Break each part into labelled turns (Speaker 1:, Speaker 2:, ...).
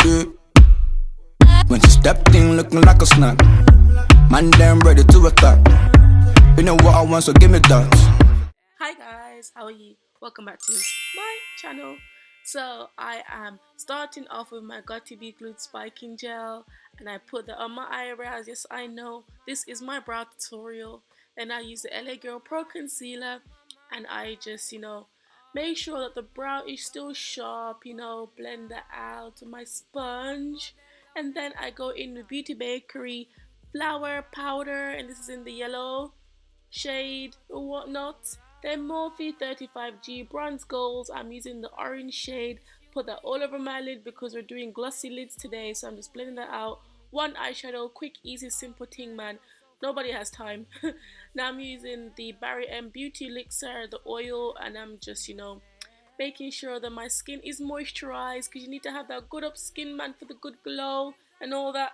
Speaker 1: yeah. When she stepped in looking like a snack, man damn ready to attack. You know what I want, so give me that.
Speaker 2: Hi guys, how are you? Welcome back to my channel. So I am starting off with my Got to Be Glued Spiking Gel, and I put that on my eyebrows. Yes, I know this is my brow tutorial. Then I use the LA Girl Pro Concealer, and I just, make sure that the brow is still sharp, blend that out with my sponge. And then I go in with Beauty Bakerie Flower Powder, and this is in the yellow shade or whatnot. Then Morphe 35G Bronze Goals, I'm using the orange shade. Put that all over my lid because we're doing glossy lids today, so I'm just blending that out. One eyeshadow, quick, easy, simple thing, man. Nobody has time. Now I'm using the MBeauty Elixir, the oil, and I'm just, making sure that my skin is moisturized, because you need to have that good up skin, man, for the good glow and all that.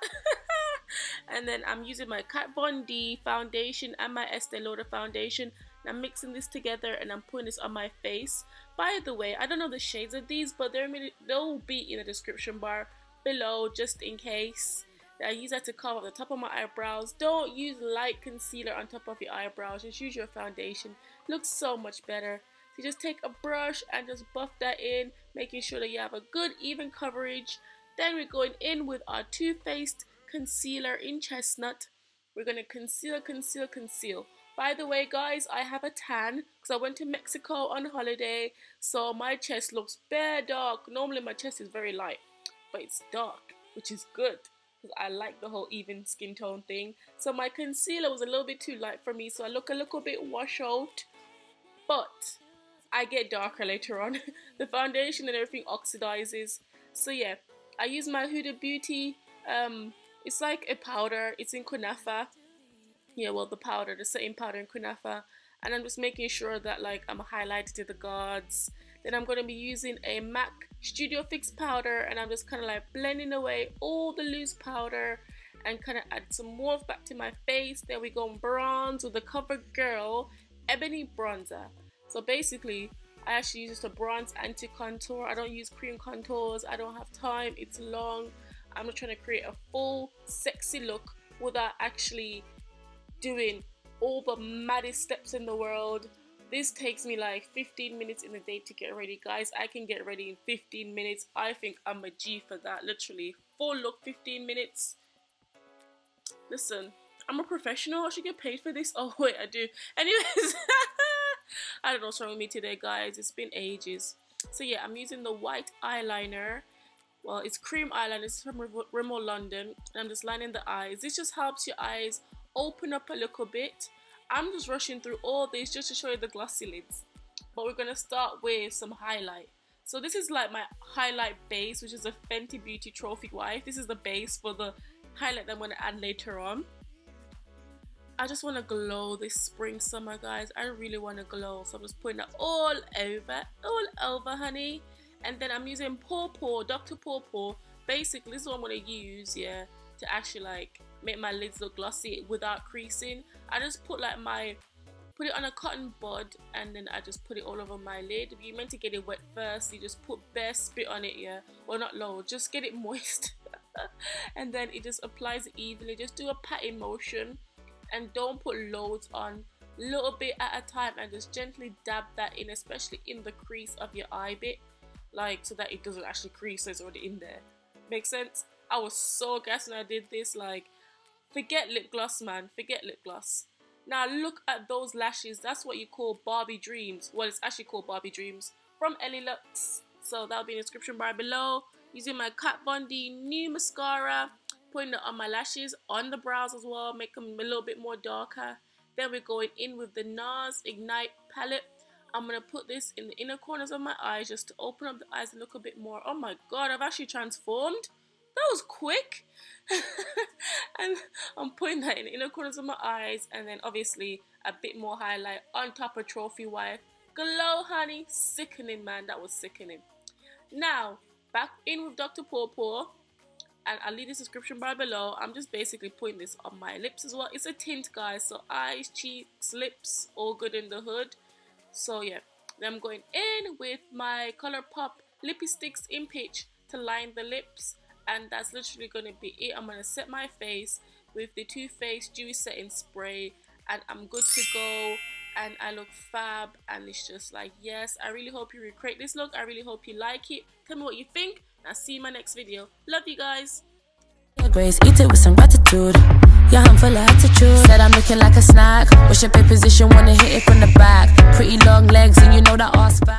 Speaker 2: And then I'm using my Kat Von D foundation and my Estee Lauder foundation. And I'm mixing this together and I'm putting this on my face. By the way, I don't know the shades of these, but they'll be in the description bar below just in case. I use that to cover up the top of my eyebrows. Don't use light concealer on top of your eyebrows. Just use your foundation. It looks so much better. So just take a brush and just buff that in, making sure that you have a good even coverage. Then we're going in with our Too Faced concealer in Chestnut. We're going to conceal. By the way, guys, I have a tan because I went to Mexico on holiday, so my chest looks bare dark. Normally my chest is very light, but it's dark, which is good because I like the whole even skin tone thing. So my concealer was a little bit too light for me, so I look a little bit washed out, but I get darker later on. The foundation and everything oxidizes. So yeah, I use my Huda Beauty, it's like a powder, it's in kunafa. Yeah, well, the powder, the setting powder in kunafa. And I'm just making sure that I'm highlighted to the gods. Then I'm going to be using a MAC Studio Fix powder, and I'm just kind of blending away all the loose powder and kind of add some more back to my face. Then we go on bronze with the Covergirl Ebony bronzer. So basically, I actually use just a bronze anti-contour. I don't use cream contours. I don't have time. It's long. I'm just trying to create a full sexy look without actually doing all the maddest steps in the world. This takes me 15 minutes in the day to get ready, guys. I can get ready in 15 minutes. I think I'm a G for that. Literally, full look 15 minutes. Listen, I'm a professional. I should get paid for this. Oh wait, I do. Anyways, I don't know what's wrong with me today, guys. It's been ages. So yeah, I'm using the white eyeliner. Well, it's cream eyeliner. It's from Rimmel London, and I'm just lining the eyes. This just helps your eyes open up a little bit. I'm just rushing through all this just to show you the glossy lids, but we're gonna start with some highlight. So this is my highlight base, which is a Fenty Beauty Trophy Wife. This is the base for the highlight that I'm gonna add later on. I just want to glow this spring summer, guys. I really want to glow, so I'm just putting it all over, honey. And then I'm using PawPaw, Dr. PawPaw. Basically, this is what I'm going to use, yeah, to actually make my lids look glossy without creasing. I just put put it on a cotton bud, and then I just put it all over my lid. You're meant to get it wet first. You just put bare spit on it, yeah. Well, not low, just get it moist. And then it just applies it evenly. Just do a patting motion, and don't put loads on. Little bit at a time, and just gently dab that in, especially in the crease of your eye bit. So that it doesn't actually crease, so it's already in there. Make sense? I was so gassed when I did this. Forget lip gloss, man. Forget lip gloss. Now look at those lashes. That's what you call Barbie Dreams. Well, it's actually called Barbie Dreams from Ellilux. So that'll be in the description bar below. Using my Kat Von D new mascara. Putting it on my lashes, on the brows as well. Make them a little bit more darker. Then we're going in with the NARS Ignite palette. I'm going to put this in the inner corners of my eyes just to open up the eyes a little bit more. Oh my god, I've actually transformed. That was quick. And I'm putting that in the inner corners of my eyes, and then obviously a bit more highlight on top of Trophy Wife. Glow, honey. Sickening, man. That was sickening. Now, back in with Dr. PawPaw. And I'll leave the description bar below. I'm just basically putting this on my lips as well. It's a tint, guys. So eyes, cheeks, lips, all good in the hood. So yeah, then I'm going in with my ColourPop lippiestix in Pitch to line the lips. and that's literally going to be it. I'm going to set my face with the Too Faced Dewy Setting Spray, and I'm good to go, and I look fab, and it's just like, yes, I really hope you recreate this look. I really hope you like it. Tell me what you think, and I'll see you in my next video. Love you guys.
Speaker 3: Grace, eat it with some gratitude. Your hand full of attitude. Said I'm looking like a snack. Wish your position, wanna hit it from the back. Pretty long legs, and you know that ass fat.